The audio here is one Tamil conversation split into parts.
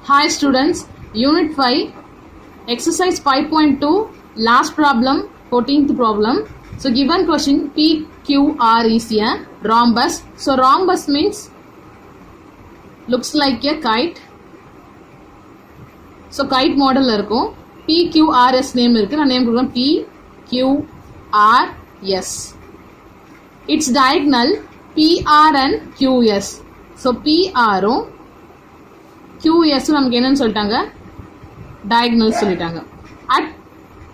Hi students, Unit 5, Exercise 5.2, last problem, 14th problem. So given question PQR is a rhombus. So rhombus means looks like a kite. So kite model இருக்கும். PQRS name இருக்கு. நான் name கொடுக்கிறேன் PQRS. Its diagonal PR and QS. So PR um QS நமக்கு என்னன்னு சொல்லிட்டாங்க, diagonal சொல்லிட்டாங்க.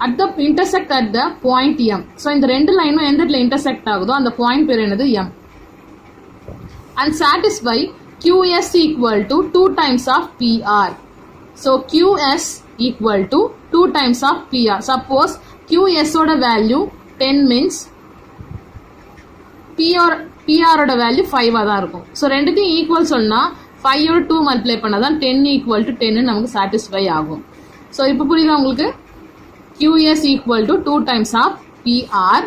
At the intersect at the point M. So இந்த ரெண்டு லைனும் எந்த இடத்துல intersect ஆகுதோ அந்த பாயிண்ட் பேர் என்னது M. And satisfy QS equal to 2 times of PR. So QS equal to 2 times of PR. Suppose QS ஓட value 10 means PR ஓட value 5 தான் இருக்கும். So ரெண்டுத்தையும் equal சொன்னா 5 ஓட 2 multiply பண்ணாதான் 10 equal to 10 நமக்கு satisfy ஆகும். So இப்போ புரியுதா உங்களுக்கு? QS equal to 2 times of PR.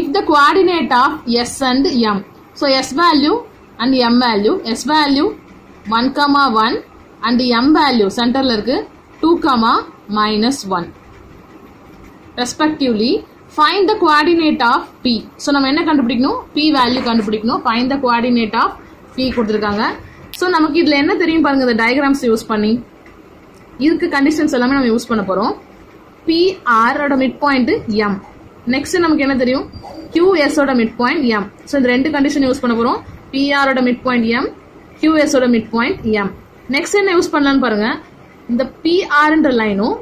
If the coordinate of S and M. So S value and M value. S value 1,1 and M value centerல இருக்கு 2, -1. Respectively, find the coordinate of P. So நம்ம என்ன கண்டுபிடிக்கணும்? P value கண்டுபிடிக்கணும். Find the coordinate of P கொடுத்திருக்காங்க. So நமக்கு இதுல என்ன தெரியும் பாருங்க, இந்த டயகிராம்ஸ் யூஸ் பண்ணி இதுக்கு கண்டிஷன்ஸ் எல்லாமே நம்ம யூஸ் பண்ண போறோம். PR ஓட மிட் பாயிண்ட் M. நெக்ஸ்ட் நமக்கு என்ன தெரியும்? QS ஓட மிட் பாயிண்ட் M. So இந்த ரெண்டு கண்டிஷன் யூஸ் பண்ண போறோம். PR ஓட மிட் பாயிண்ட் M, QS ஓட மிட் பாயிண்ட் M. நெக்ஸ்ட் என்ன யூஸ் பண்ணலாம்னு பாருங்க, இந்த PR என்ற லைனும்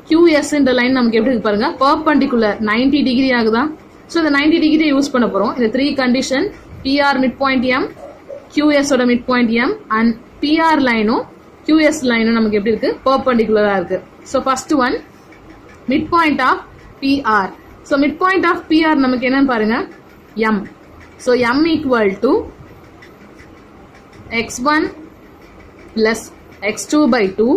QS என்ற லைன் நமக்கு எப்படி இருக்கு பாருங்க, பெர்பெண்டிகுலர் 90 டிகிரி ஆகுதா? ஸோ இந்த 90 டிகிரி யூஸ் பண்ண போறோம். இந்த 3 condition PR mid point M, QS ஓட mid point M and PR லைனும் QS லைனும் நமக்கு எப்படி இருக்கு, பெர்பெண்டிகுலரா இருக்கு. So first one mid point of PR. So mid point of PR நமக்கு என்னன்னு பாருங்க, M. So M equal to x1 plus x2 by 2,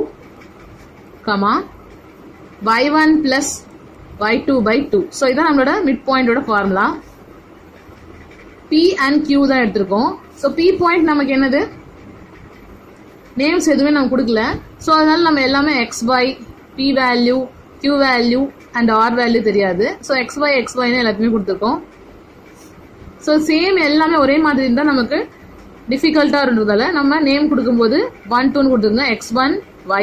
y1 plus y2 by 2. So இதான் நம்மளோட மிட் பாயிண்டோட ஃபார்முலா. P and Q தான் எடுத்திருக்கோம். ஸோ P பாயிண்ட் நமக்கு என்னது, நேம்ஸ் எதுவுமே நம்ம கொடுக்கல. ஸோ அதனால நம்ம எல்லாமே XY, P value, Q value and R value தெரியாது. ஸோ XYன்னு எல்லாத்தையுமே கொடுத்துருக்கோம். ஸோ சேம் எல்லாமே ஒரே மாதிரி இருந்தால் நமக்கு டிஃபிகல்ட்டா இருந்ததால நம்ம நேம் கொடுக்கும்போது 1, 2 கொடுத்துருங்க. X1,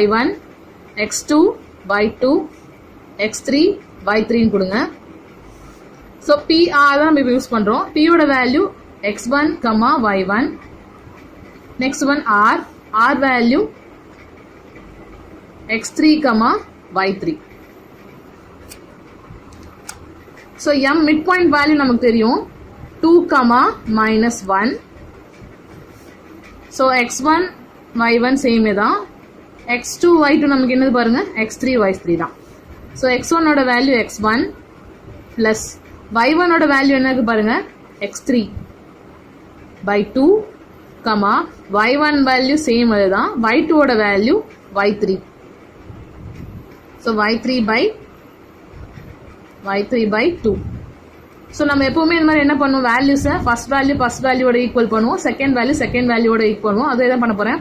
Y1, X2, Y2, X3, Y3 கொடுங்க. ஸோ PR தான் நம்ம இப்போ யூஸ் பண்றோம். P யோட value X1, Y1. Next one R value X3, Y3. So M mid point value நமக்கு தெரியும் 2, -1. ஸோ X1, Y1 சேமே தான். X2, Y2 நமக்கு என்னது பாருங்க, X3, Y3 தான். ஸோ X1 ஓட வேல்யூ X1 பிளஸ் Y1 ஓட வேல்யூ என்னது பாருங்க, X3 by 2, Y1 value same அதுதான், Y2 ஓட value Y3. So Y3 by 2. So நம்ம எப்பவுமே இந்த மாதிரி என்ன பண்ணுவோம், வேல்யூஸை ஃபர்ஸ்ட் வேல்யூவோட ஈக்குவல் பண்ணுவோம், செகண்ட் வேல்யூவோட ஈக்குவல் பண்ணுவோம். அதே தான் பண்ண போறேன்.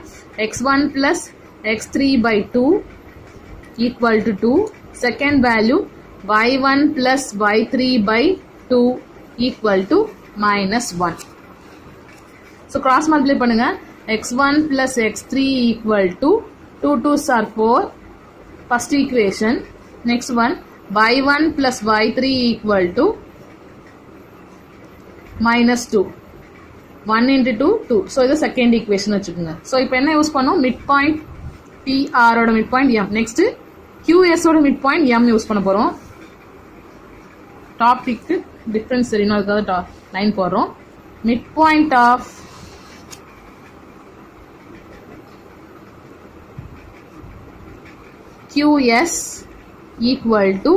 X1 plus X3 by 2 equal to 2. Second value Y1 plus Y3 by 2 equal to -1. So cross multiply பண்ணுங்க. X1 plus X3 equal to 2 2s are 4. First equation. Next one Y1 plus Y3 equal to -2. 1 into 2, 2. So இது செகண்ட் ஈக்குவேஷன் வச்சுக்கோங்க. ஸோ இப்போ என்ன யூஸ் பண்ணோம், மிட் பாயிண்ட் PR ஓட mid point M. Next QS ஓட மிட் பாயிண்ட் M யூஸ் பண்ண போறோம். டாபிக்கு டிஃபரன்ஸ் தெரியணும், அதுக்காக லைன் போடுறோம். Mid point of QS equal to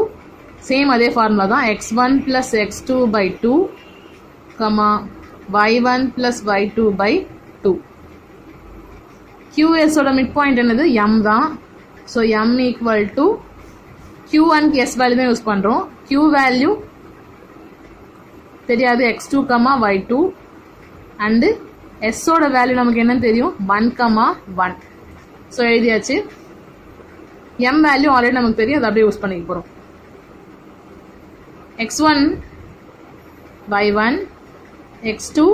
same அதே ஃபார்முலா தான், X1 plus X2 by 2, Y1 plus Y2 by 2. QS ஓட மிட் பாயிண்ட் என்னது, M தான். So M equal to Q and S value தான் யூஸ் பண்றோம். Q வேல்யூ தெரியாது, X2, Y2 and எஸ்ஸோட வேல்யூ நமக்கு என்னன்னு தெரியும் 1,1. ஸோ எழுதியாச்சு. எம் வேல்யூ ஆல்ரெடி நமக்கு தெரியும், அதை அப்படியே யூஸ் பண்ணிக்க போகிறோம். x1 y1 x2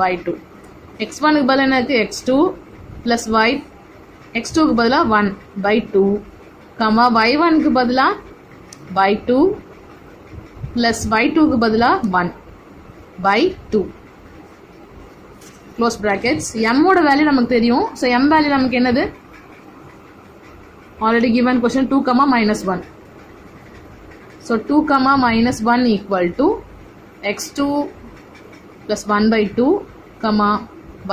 y2. x1க்கு பதிலாக என்ன இருக்குது x2 ப்ளஸ் y, x2க்கு பதிலாக 1/2 கமா y1க்கு பதிலாக y2 ப்ளஸ் y2க்கு பதிலாக 1/2 க்ளோஸ் ப்ராக்கெட்ஸ். எம்மோட வேல்யூ நமக்கு தெரியும். ஸோ எம் வேல்யூ நமக்கு என்னது? already given question 2, -1. So 2, -1 equal to x2 plus 1/2,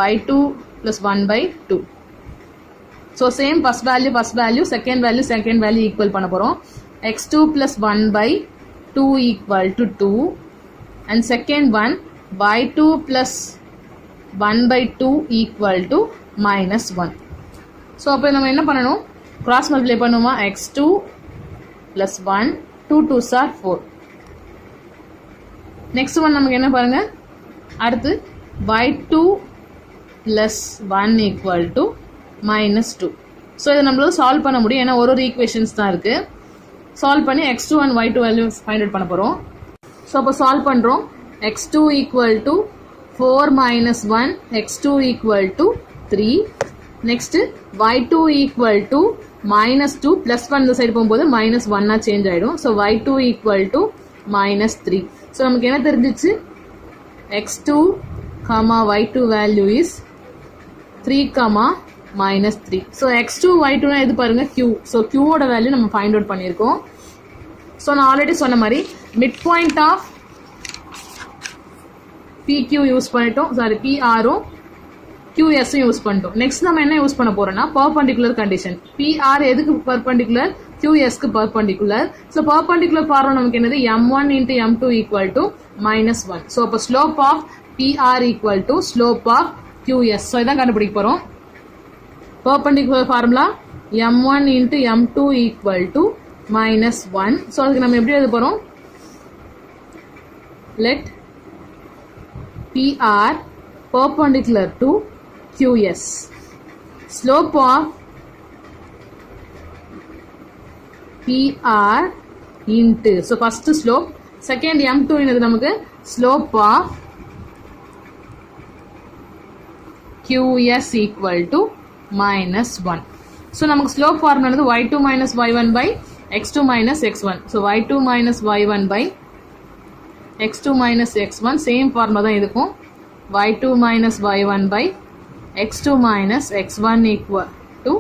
y2 plus 1/2. So same first value, second value equal பண்ண போறோம். x2 plus 1/2 equal to 2 and second one y2 plus 1/2 equal to -1. So அப்போ நம்ம என்ன பண்ணணும்? cross multiply பண்ணுமா? x2 plus 1, 2 2s are 4. next one நமக்கு என்ன பாருங்க? அடுத்து y2 plus 1 equal to -2. So இதை நம்மளால சால்வ் பண்ண முடியும், ஏன்னா ஒரு ஈக்குவேஷன்ஸ் தான் இருக்கு. சால்வ் பண்ணி x2 and y2 value find out பண்ண போகிறோம். ஸோ அப்போ சால்வ் பண்ணுறோம். x2 equal to 4 - 1, x2 equal to 3. Next y2 equal to -2 plus 1 இந்த சைடு போகும்போது -1 சேஞ்ச் ஆகிடும். So y2 equal to -3. So நமக்கு என்ன தெரிஞ்சிச்சு? x2, y2 value is 3, -3. So x2 y2னா எது பாருங்க? q. ஸோ qவோட வேல்யூ நம்ம ஃபைண்ட் அவுட் பண்ணியிருக்கோம். ஸோ நான் ஆல்ரெடி சொன்ன மாதிரி mid point of PQ use பண்ணிட்டோம், சாரி PRும் QSும் யூஸ் பண்ணிட்டோம். நெக்ஸ்ட் நம்ம என்ன யூஸ் பண்ண போறோம்னா பர்பெண்டிகுலர் கண்டிஷன். PR எதுக்கு பர்பெண்டிகுலர்? QSக்கு பர்பெண்டிகுலர். ஸோ பர்பெண்டிகுலர் ஃபார்முலா நமக்கு என்னது? m1 × m2 equal to -1. So அப்போ slope of PR equal to slope of QS. So இதான் கண்டுபிடிக்க போறோம். Perpendicular formula m1 × m2 equal to -1. So அதுக்கு நம்ம எப்படி எழுத போறோம்? let PR perpendicular to QS. Slope of PR into, so first slope, second m2 என்னது நமக்கு? slope of QS equal to -1. so நமக்கு slope formula என்னது? y2 - y1 by x2 - x1. so y2 - y1 by x2 - x1 same formula தான் இருக்கும். y2 - y1 by x2 - x1 equal to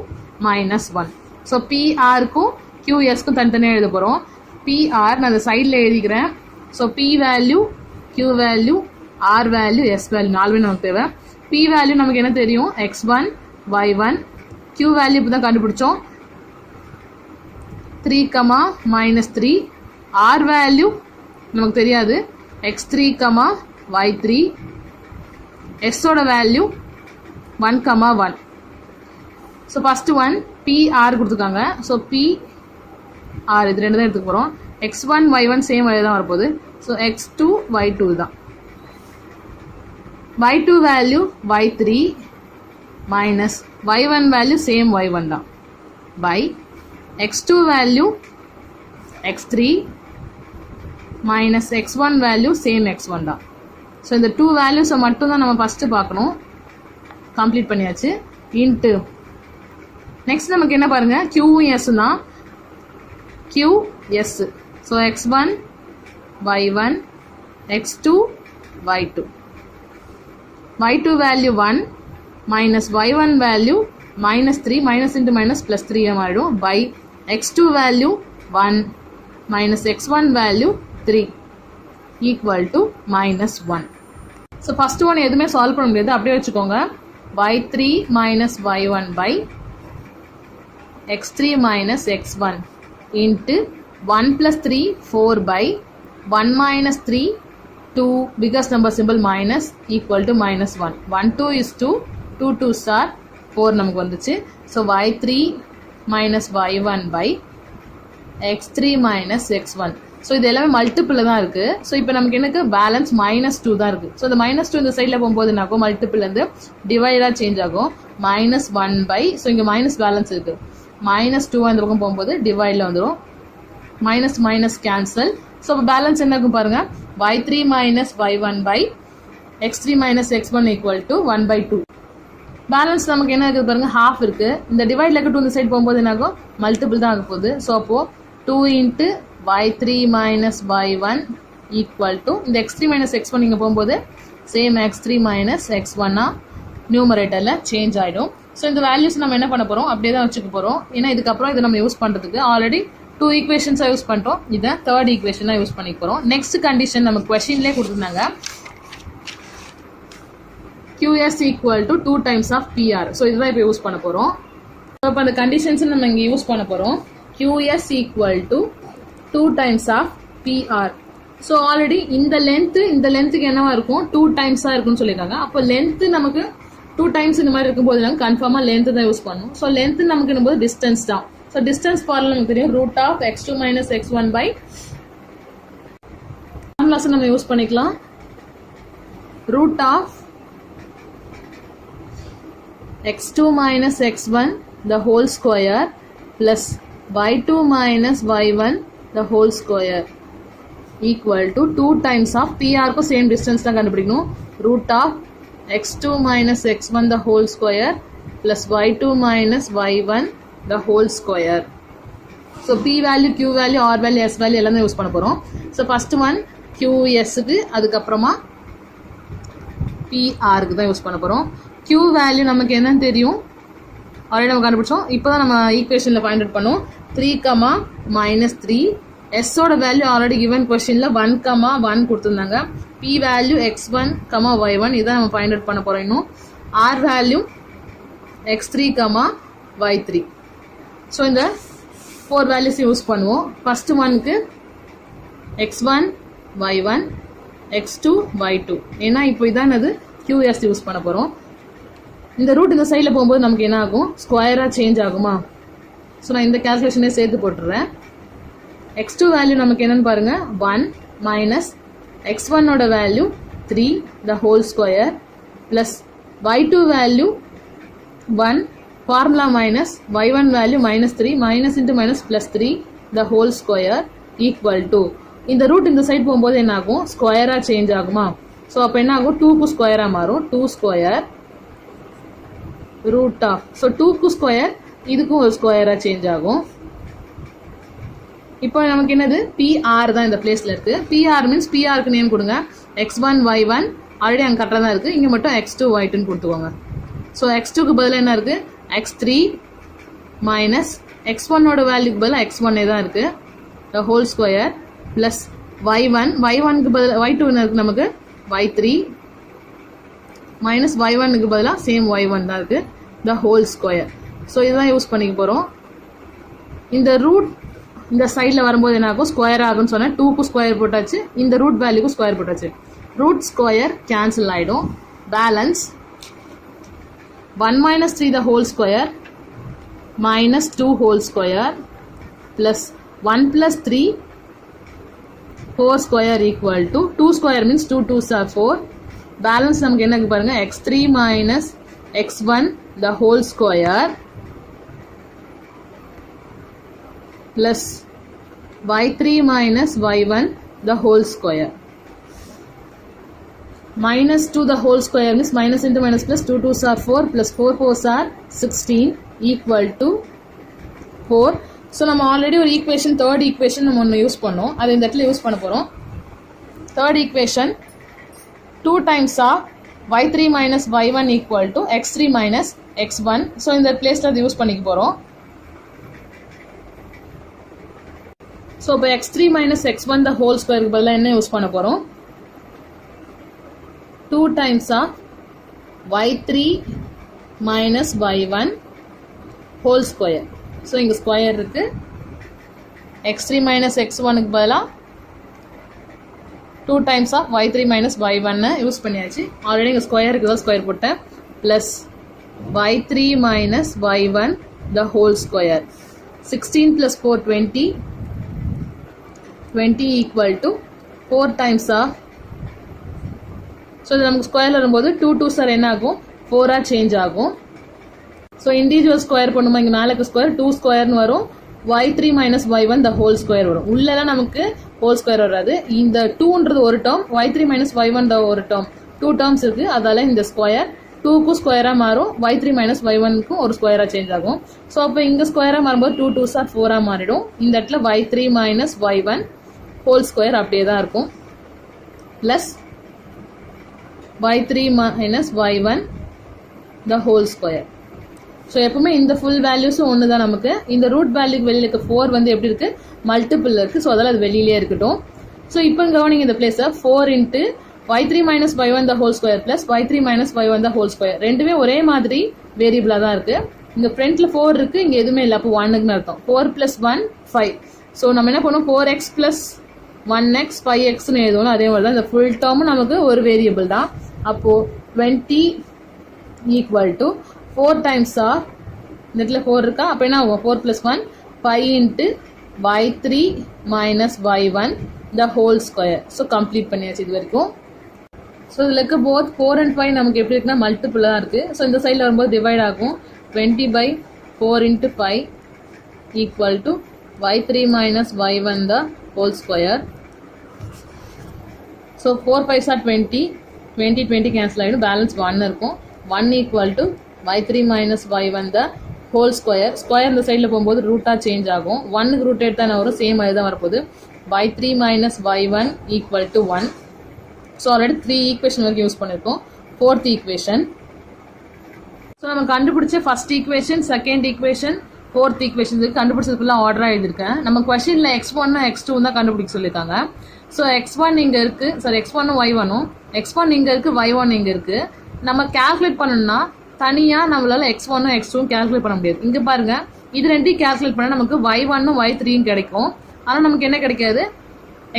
-1. So PRக்கும் QSக்கும் தனித்தனியாக எழுத போகிறோம். PR நான் அந்த சைடில் எழுதிக்கிறேன். So P value, Q value, R value, S value நாலுமே நமக்கு தேவை. P வேல்யூ நமக்கு என்ன தெரியும்? x1 y1. Q வேல்யூ இப்போ தான் கண்டுபிடிச்சோம், 3, -3. R வேல்யூ நமக்கு தெரியாது, x3, y3. S ஓட value 1, 1. So first one PR கொடுத்துருக்காங்க. ஸோ PR இது ரெண்டு தான் எடுத்துக்க போகிறோம். x1 y1 சேம் வேல்யூ தான் வரப்போகுது. ஸோ x2 y2 தான். y2 value y3 minus y1 value same y1 தான் by x2 value x3 minus x1 value same x1 தான். ஸோ இந்த டூ வேல்யூஸை மட்டும் தான் நம்ம ஃபஸ்ட்டு பார்க்கணும். கம்ப்ளீட் பண்ணியாச்சு. இன்ட்டு நெக்ஸ்ட் நமக்கு என்ன பாருங்க, கியூவும் எஸ் தான். Q S. So x1 y1 x2 y2. y2 value 1 minus y1 value -3 minus into minus plus 3 மாறிடும் by x2 value 1 minus x1 value 3 equal to -1. So first one எதுவுமே சால்வ் பண்ண முடியாது, அப்படியே வச்சுக்கோங்க. y3 minus y1 by x3 minus x1 into 1 plus 3 4 by 1 minus 3 2 biggest number symbol minus equal to -1. 1 2 is 2 2 2s are 4 நமக்கு வந்துச்சு. So y3 minus y1 by x3 minus x1. So இது எல்லாமே மல்டிபிளில் தான் இருக்குது. ஸோ இப்போ நமக்கு எனக்கு பேலன்ஸ் -2 தான் இருக்குது. ஸோ இந்த -2 இந்த சைடில் போகும்போது என்னாகும், மல்டிபிள்லேருந்து டிவைடாக சேஞ்ச் ஆகும். -1 ஸோ இங்கே மைனஸ் பேலன்ஸ் இருக்குது. -2 இந்த பக்கம் போகும்போது டிவைடில் வந்துடும். Minus minus cancel. ஸோ இப்போ பேலன்ஸ் என்ன இருக்கும் பாருங்கள், y3 - y1 x3 - x1 = 1/2. Balance நமக்கு என்ன இருக்குது பாருங்கள், ஹாஃப் இருக்குது. இந்த டிவைடில் இருக்க 2 இந்த சைடு போகும்போது என்ன ஆகும், மல்டிபிள் தான் ஆக போகுது. ஸோ அப்போது 2 × y3 - y1 = இந்த x3 - x1 இங்கே போகும்போது சேம் x3 - x1 நியூமரேட்டரில் சேஞ்ச் ஆகிடும். ஸோ இந்த வேல்யூஸ் நம்ம என்ன பண்ண போகிறோம், அப்படியே தான் வச்சுக்க போகிறோம். ஏன்னா இதுக்கப்புறம் இதை நம்ம யூஸ் பண்ணுறதுக்கு ஆல்ரெடி 2 ஈக்குவேஷன்ஸாக யூஸ் பண்ணிட்டோம். இதை 3rd ஈக்குவேஷனாக யூஸ் பண்ணிக்க போகிறோம். நெக்ஸ்ட் கண்டிஷன் நம்ம கொஸ்டின்லேயே கொடுத்துருந்தாங்க, QS = 2 times of PR. So இதுதான் இப்போ யூஸ் பண்ண போகிறோம். ஸோ இப்போ அந்த கண்டிஷன்ஸ் நம்ம இங்கே யூஸ் பண்ண போகிறோம். QS = 2 times of PR. So already இந்த லென்த்துக்கு என்னவா இருக்கும், 2 times இருக்குன்னு சொல்லியிருக்காங்க. அப்போ லென்த்து நமக்கு 2 times இந்த மாதிரி இருக்கும்போது நாங்கள் கன்ஃபார்மாக லென்த்து தான் யூஸ் பண்ணணும். ஸோ லென்த்து நமக்கு என்னும்போது டிஸ்டன்ஸ் தான். ஸோ டிஸ்டன்ஸ் ஃபார்முலா நமக்கு தெரியும், √(x2 - x1) ஃபார்முலாஸ் நம்ம யூஸ் பண்ணிக்கலாம். √(x2 - x1) the whole square plus y2 - y1 the whole square equal to 2 times of PR को same distance தான் கண்டுபிடிக்கணும். √(x2 - x1) the whole square plus y2 - y1 the whole square. So P value, Q value, R value, S value எல்லாமே யூஸ் பண்ண போகிறோம். ஸோ ஃபர்ஸ்ட் ஒன் QSக்கு, அதுக்கப்புறமா PRக்கு தான் யூஸ் பண்ண போகிறோம். Q வேல்யூ நமக்கு என்னன்னு தெரியும், ஆல்ரெடி நம்ம கண்டுபிடிச்சோம். இப்போ தான் நம்ம ஈக்குவேஷனில் ஃபைண்ட் அவுட் பண்ணோம். 3, -3. எஸ்ஸோட வேல்யூ ஆல்ரெடி கிவன் கொஸ்டினில் 1, 1 கொடுத்துருந்தாங்க. P வேல்யூ x1, y1 இதான் நம்ம ஃபைண்ட் அவுட் பண்ண போகிறோம். இன்னும் R value x3, y3. So இந்த 4 வேல்யூஸ் யூஸ் பண்ணுவோம். ஃபர்ஸ்ட் ஒனுக்கு x1, y1, x2, y2. ஏன்னா இப்போ இதான் அது QS யூஸ் பண்ண போகிறோம். இந்த ரூட் இந்த சைடில் போகும்போது நமக்கு என்ன ஆகும், ஸ்கொயராக சேஞ்ச் ஆகுமா. ஸோ நான் இந்த கேல்குலேஷனே சேர்த்து போட்டுடுறேன். x2 வேல்யூ நமக்கு என்னன்னு பாருங்கள், 1 - x1ஓட value 3 the whole square plus y2 value 1 formula minus y1 value -3 minus into minus plus 3 the whole square equal to இந்த ரூட் இந்த சைட் போகும்போது என்ன ஆகும், ஸ்கொயராக சேஞ்ச் ஆகுமா. ஸோ அப்போ என்ன ஆகும், 2க்கு ஸ்கொயராக மாறும். 2 ஸ்கொயர் √. ஸோ 2க்கு ஸ்கொயர், இதுக்கும் ஒரு ஸ்கொயராக சேஞ்ச் ஆகும். இப்போ நமக்கு என்னது, PR தான் இந்த பிளேஸில் இருக்குது. PR மீன்ஸ் PRக்கு நேம் கொடுங்க. x1, y1 ஆல்ரெடி அங்கே கரெக்டாக தான் இருக்குது. இங்கே மட்டும் x2, y2ன்னு கொடுத்துக்கோங்க. ஸோ x2க்கு பதிலாக என்ன இருக்குது, x3 மைனஸ் x1ஓட வேல்யூக்கு பதிலாக x1 தான் இருக்குது the whole square ப்ளஸ் y1க்கு பதிலாக y2 என்ன இருக்குது நமக்கு, y3 மைனஸ் y1க்கு பதிலாக சேம் y1 தான் இருக்குது the whole square. ஸோ இதுதான் யூஸ் பண்ணிக்க போகிறோம். இந்த ரூட் இந்த சைடில் வரும்போது என்ன ஆகும், ஸ்கொயர் ஆகும்னு சொன்னேன். 2க்கு ஸ்கொயர் போட்டாச்சு, இந்த ரூட் வேல்யூக்கு ஸ்கொயர் போட்டாச்சு. ரூட் ஸ்கொயர் கேன்சல் ஆகிடும். Balance 1 - 3 the whole square minus 2 whole square plus 1 + 3 4 square equal to 2 square means 2 2s are 4. Balance நமக்கு என்ன பாருங்க, x3 - x1 the whole square plus y3 - y1 the whole square. -2 the whole square means minus into minus plus 2 2s are 4 plus 4 4s are 16 equal to 4. So நம்ம ஆல்ரெடி ஒரு ஈக்குவேஷன், 3rd ஈக்குவேஷன் நம்ம ஒன்று யூஸ் பண்ணோம். அது இந்த இடத்துல யூஸ் பண்ண போகிறோம். 3rd equation 2 times of y3 - y1 equal to x3 - x1. So இந்த பிளேஸில் அது யூஸ் பண்ணிக்க போகிறோம். ஸோ இப்போ x3 - x1 the whole square பதிலாக என்ன யூஸ் பண்ண போகிறோம், 2 times of y3 - y1 whole square. So இங்கே ஸ்கொயர் இருக்குது. x3 - x1க்கு பதிலாக 2 times of y3 - y1 use பண்ணியாச்சு. ஆல்ரெடி இங்கே ஸ்கொயருக்கு தான் ஸ்கொயர் போட்டேன். Plus y3 - y1 the whole square. 16 + 4 20 20 equal to 4 times of, so இது நமக்கு ஸ்கொயரில் வரும்போது 2 2s என்ன ஆகும் 4 சேஞ்ச் ஆகும். ஸோ இண்டிவிஜுவல் ஸ்கொயர் பண்ணுமா, இங்கே மேலே ஸ்கொயர் 2 ஸ்கொயர்னு வரும், y3 minus y1 the whole square வரும். உள்ளெல்லாம் நமக்கு ஹோல் ஸ்கொயர் வராது. இந்த 2ன்றது ஒரு term, y3 minus y1 the ஒரு டேர்ம், 2 டேர்ம்ஸ் இருக்குது. அதால இந்த ஸ்கொயர் 2க்கும் ஸ்கொயராக மாறும், y3 minus y1க்கும் ஒரு ஸ்கொயராக சேஞ்ச் ஆகும். ஸோ அப்போ இங்கே ஸ்கொயராக மாறும்போது 2 2s 4 மாறிடும். இந்த இடத்துல y3 minus y1 whole square அப்படியே தான் இருக்கும், plus y3 minus y1 the whole square. So எப்பவுமே இந்த ஃபுல் வேல்யூஸும் ஒன்று தான். நமக்கு இந்த ரூட் வேல்யூக்கு வெளியில் இருக்க 4 வந்து எப்படி இருக்குது, மல்டிபிள் இருக்குது. ஸோ அதெல்லாம் அது வெளியிலே இருக்கட்டும். ஸோ இப்போ கவனிங்க இந்த பிளேஸை 4 into y3 minus y1 the whole square plus y3 minus y1 the whole square ரெண்டுமே ஒரே மாதிரி வேரியபிளாக தான் இருக்குது. இங்கே ஃப்ரண்ட்டில் 4 இருக்குது, இங்கே எதுவுமே இல்லை, அப்போ 1க்குன்னு அர்த்தம். 4 plus 1 5. ஸோ நம்ம என்ன பண்ணுவோம், 4x plus 1x 5xன்னு எழுதுவோம். அதே மாதிரி தான் இந்த ஃபுல் டேர்மும் நமக்கு ஒரு வேரியபிள் தான். அப்போது 20 equal to 4 times of, இந்த இடத்துல 4 இருக்கா, அப்போ என்ன ஆகும் 4 plus 1 5 into y3 minus y1 the whole square. So complete பண்ணியாச்சு இது வரைக்கும். ஸோ இதில் இருக்க போத் 4 and 5 நமக்கு எப்படி இருக்குன்னா மல்டிபிளாக தான் இருக்குது. ஸோ இந்த சைடில் வரும்போது டிவைட் ஆகும். 20 by 4 into 5 equal to y3 minus y1 the whole square. So 4 5s are 20, 20 cancel ஆகிடும், பேலன்ஸ் 1 இருக்கும். 1 equal to y3 minus y1 the whole square. Square இந்த சைடில் போகும்போது ரூட்டாக சேஞ்ச் ஆகும். 1க்கு ரூட் எடுத்து தான் வரும், சேம் அது தான் வரப்போகுது. y3 minus y1 equal to 1. So already 3 equation வரைக்கும் யூஸ் பண்ணியிருக்கோம். 4th equation. ஸோ நம்ம கண்டுபிடிச்ச first equation, second equation, 4th equation கண்டுபிடிச்சதுக்குள்ள ஆர்டராக எழுதியிருக்கேன். நம்ம கொஸ்டினில் x1 x2 தான் கண்டுபிடிக்க சொல்லியிருக்காங்க. ஸோ x1 இங்கே இருக்குது, சாரி x1 y1, x1 இங்கே இருக்குது, y1 இங்கே இருக்குது. நம்ம கேல்குலேட் பண்ணணும்னா தனியாக நம்மளால் x1 x2 கேல்குலேட் பண்ண முடியாது. இங்கே பாருங்கள், இது ரெண்டையும் கேல்குலேட் பண்ணால் நமக்கு y1 y3 கிடைக்கும். ஆனால் நமக்கு என்ன கிடைக்காது,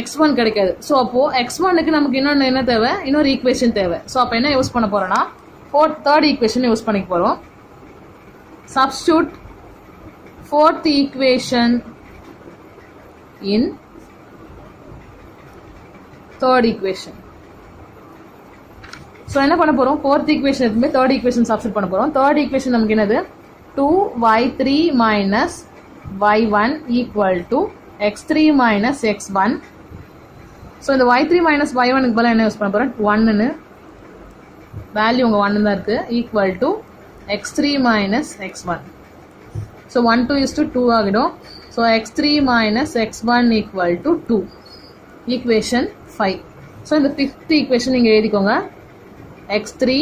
x1 கிடைக்காது. ஸோ அப்போது x1க்கு நமக்கு இன்னொன்று என்ன தேவை, இன்னொரு ஈக்குவேஷன் தேவை. ஸோ அப்போ என்ன யூஸ் பண்ண போகிறோன்னா தேர்ட் ஈக்குவேஷன் யூஸ் பண்ணிக்க போகிறோம். Substitute 4th equation in third equation. So என்ன பண்ண போகிறோம், 4th ஈக்குவேஷன் எடுத்துமே தேர்ட் ஈக்குவேஷன் சப்ஸ்டியூட் பண்ண போகிறோம். தேர்ட் ஈக்குவேஷன் நமக்கு என்னது, 2y3 minus y1 equal to x3 minus x1. So இந்த y3 minus y1க்கு பதிலாக என்ன யூஸ் பண்ண போகிறோம், 1ன்னு வேல்யூ உங்கள் 1 தான் இருக்குது, equal to x3 minus x1. So 1 2 is to 2 ஆகிடும். So x3 minus x1 equal to 2. Equation 5. So இந்த 5th ஈக்குவேஷன் நீங்கள் எழுதிக்கோங்க, x3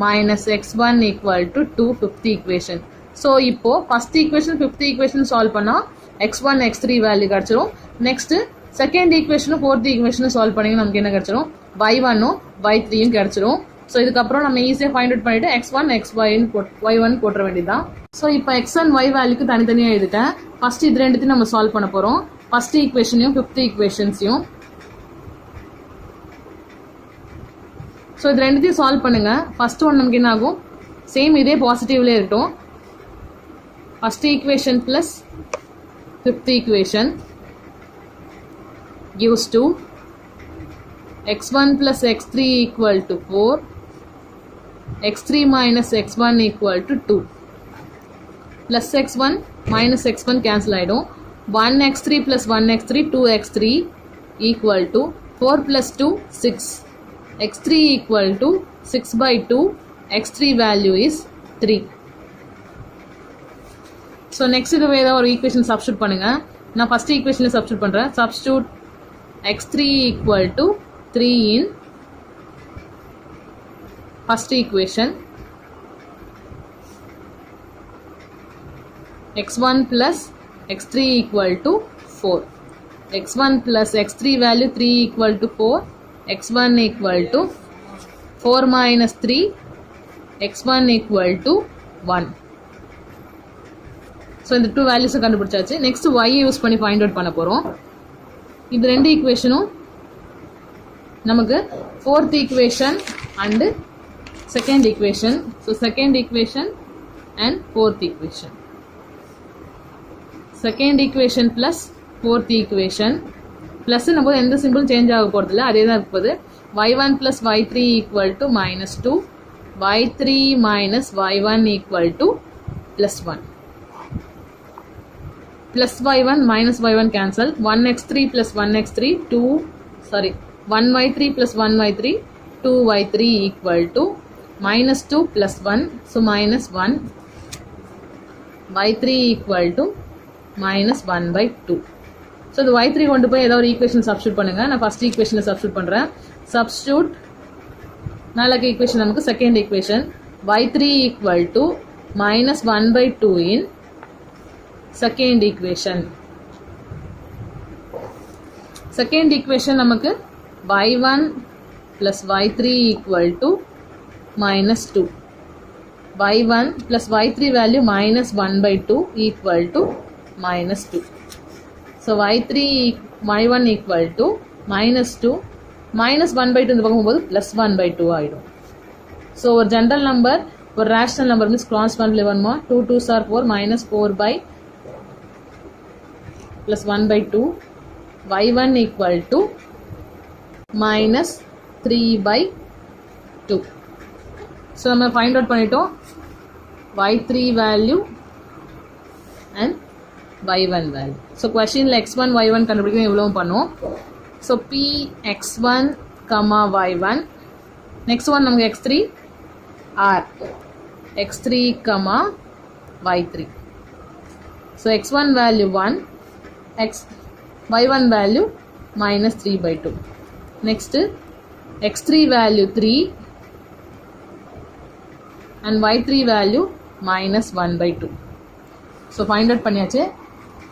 minus x1 equal to 2 5th equation. So இப்போது first equation 5th equation solve பண்ணால் x1 x3 வேல்யூ கிடச்சிரும். நெக்ஸ்ட்டு செகண்ட் ஈக்குவேஷனும் 4th ஈக்குவேஷனும் சால்வ் பண்ணிங்கன்னா நமக்கு என்ன கிடச்சிரும், y1ம் y3யும் கிடச்சிரும். ஸோ இதுக்கப்புறம் நம்ம ஈஸியாக ஃபைண்ட் அவுட் பண்ணிவிட்டு x1 y1 போட்டுற வேண்டியதுதான். ஸோ இப்போ x and y வேல்யூக்கு தனித்தனியாக எழுதிட்டேன். ஃபஸ்ட்டு இது ரெண்டுத்தையும் நம்ம சால்வ் பண்ண போகிறோம், ஃபஸ்ட் ஈக்குவேஷனையும் 5th ஈக்குவேஷன்ஸையும். ஸோ இது ரெண்டுத்தையும் சால்வ் பண்ணுங்கள். ஃபஸ்ட்டு ஒன் நமக்கு என்ன ஆகும், சேம் இதே பாசிட்டிவ்லேயே இருக்கட்டும். First equation plus 5th equation gives to x1 plus x3 equal to 4, x3 minus x1 equal to 2, plus x1 minus x1 cancel ஆயிடும். 1x3 plus 1x3 2x3 equal to 4 plus 2 6, x3 equal to 6 by 2, x3 value is 3. So next இது ஏதாவது ஒரு ஈக்குவேஷன் சப்ஸ்டியூட் பண்ணுங்கள். நான் ஃபஸ்ட் ஈக்குவேஷனில் சப்ஸ்டியூட் பண்ணுறேன். Substitute x3 equal to 3 in first equation, x1 plus x3 equal to 4, x1 plus x3 value 3 equal to 4, x1 equal to 4 minus 3, x1 equal to 1. So இந்த 2 வேல்யூஸை கண்டுபிடிச்சாச்சு. நெக்ஸ்ட் y யூஸ் பண்ணி ஃபைண்ட் அவுட் பண்ண போகிறோம். இது ரெண்டு ஈக்குவேஷனும் நமக்கு 4th equation and second equation. So second equation and 4th equation, second equation plus 4th equation ப்ளஸ்னும் போது எந்த சிம்பிளும் சேஞ்ச் ஆக போகிறது இல்லை, அதே தான் இருக்க போகுது. y1 plus y3 equal to -2, y3 minus y1 equal to +1. Plus y1 minus y1 cancel, 1x3 plus 1x3, 1y3 plus 1y3, 2y3 equal to -2 plus 1, so minus 1, y3 equal to -1/2. So the y3 கொண்டு போய் ஏதாவது ஒரு ஈக்குவேஷன் சப்ஸ்டியூட் பண்ணுங்க. நான் ஃபர்ஸ்ட் ஈக்குவேஷனை சப்ஸ்டியூட் பண்ணுறேன். சப்ஸ்டியூட் நாளைக்கு ஈக்குவேஷன் நமக்கு second equation y3 equal to -1/2 in second equation. Second equation நமக்கு y1 plus y3 equal to -2. y1 plus y3 value -1/2 equal to -2. So y1 equal to -2, -1/2 இந்த பக்கம் போது +1/2 ஆயிடும். ஸோ ஒரு ஜென்ரல் நம்பர் ஒரு rational number means cross multiply பண்ணுமா, 2 2s are 4, -4 +1/2, y1 equal to -3/2. So நம்ம ஃபைண்ட் அவுட் பண்ணிட்டோம் y3 value and y1 value. So கொஸ்டினில் x1 y1 கண்டுபிடிக்கணும் இவ்வளவும் பண்ணுவோம். So p x1, y1, next one நமக்கு x3 r, x3, y3. So x1 value 1, y1 value -3/2. Next x3 value 3 and y3 value -1/2. So find out பண்ணியாச்சு.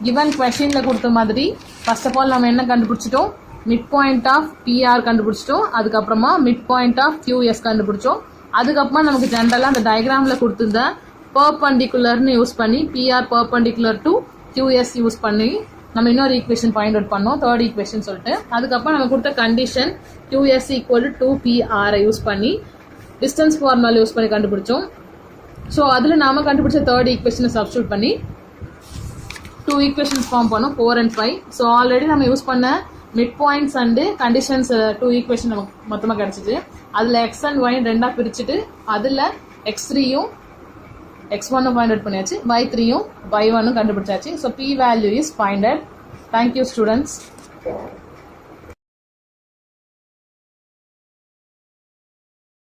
கிவன் கொஸ்டினில் கொடுத்த மாதிரி ஃபர்ஸ்ட் ஆஃப் ஆல் நம்ம என்ன கண்டுபிடிச்சிட்டோம், மிட் பாயிண்ட் ஆஃப் பிஆர் கண்டுபிடிச்சிட்டோம். அதுக்கப்புறமா மிட் பாயிண்ட் ஆஃப் கியூஎஸ் கண்டுபிடிச்சோம். அதுக்கப்புறமா நமக்கு ஜென்ரலாக அந்த டயக்ராமில் கொடுத்துருந்த பர்பண்டிகுலர்னு யூஸ் பண்ணி PR perpendicular to QS use பண்ணி நம்ம இன்னொரு ஈக்குவேஷன் ஃபைண்ட் அவுட் பண்ணோம், தேர்ட் ஈக்குவேஷன் சொல்லிட்டு. அதுக்கப்புறம் நம்ம கொடுத்த condition QS equal to 2pr use பண்ணி டிஸ்டன்ஸ் ஃபார்முலா யூஸ் பண்ணி கண்டுபிடிச்சோம். ஸோ அதில் நாம கண்டுபிடிச்ச தேர்ட் ஈக்குவேஷனை சப்ஸ்டியூட் பண்ணி 2 ஈக்குவேஷன்ஸ் ஃபார்ம் பண்ணோம், 4 and 5. ஸோ ஆல்ரெடி நம்ம யூஸ் பண்ண mid points and conditions 2 equation நமக்கு மொத்தமாக கிடச்சிச்சு. அதில் எக்ஸ் அண்ட் ஒய் ரெண்டாக பிரிச்சுட்டு அதில் x3யும் x1 ஃபைண்ட் அவுட் பண்ணியாச்சு, y3யும் y1 கண்டுபிடிச்சாச்சு. So p value is finded. Thank you students.